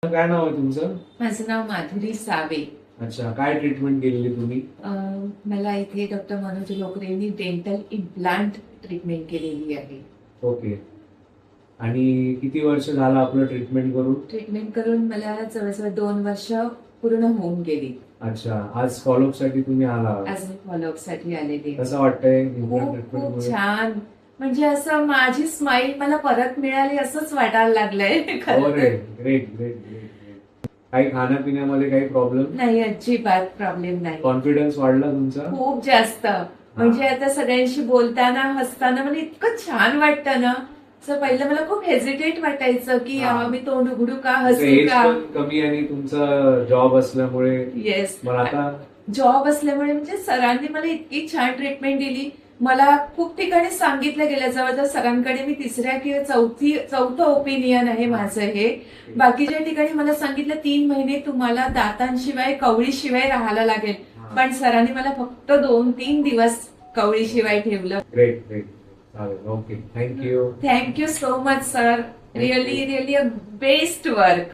काय नाव आहे तुमचं? माझं नाव माधुरी सावे. अच्छा, काय ट्रीटमेंट केलेली तुम्ही? मला इथे डॉक्टर मनोज लोकरेंनी डेंटल इम्प्लांट ट्रीटमेंट केलेली आहे. ओके. आणि किती वर्ष झालं आपलं ट्रीटमेंट करून? ट्रीटमेंट करून मला जवळजवळ 2 वर्ष पूर्ण होऊन गेली. अच्छा, आज फॉलोअप साठी तुम्ही आला आहात. आज मी फॉलोअप साठी आलेली आहे. कसं वाटतंय खूप ट्रीटमेंट खूप मध्ये? छान. म्हणजे असं माझी स्माईल मला परत मिळाली असंच वाटायला लागलंय खरं अरे तर. Great great great. काही खाण्यापिण्यामध्ये काही प्रॉब्लेम? नाही, अजिबात प्रॉब्लेम नाही. कॉन्फिडन्स वाढला तुमचा? खूप जास्त. म्हणजे आता सगळ्यांशी बोलताना हसताना मला इतकं छान वाटतं ना. असं पहिलं मला खूप हेजिटेट वाटायचं की मी तोंड उघडू का, हसू एज का. पण कमी आणि तुमचा जॉब असल्यामुळे येस, मला आता जॉब असल्यामुळे म्हणजे सरांनी मला इतकी छान ट्रीटमेंट दिली. मला खूप ठिकाणी सांगितलं गेलं, जवळजवळ सरांकडे मी तिसऱ्या किंवा चौथं ओपिनियन आहे माझं हे. बाकीच्या ठिकाणी मला सांगितलं 3 महिने तुम्हाला दातांशिवाय कवळीशिवाय राहायला लागेल, पण सरांनी मला फक्त 2-3 दिवस कवळीशिवाय ठेवलं. Great great. चालेल, okay, thank you. Thank you so much sir. Really really a best work.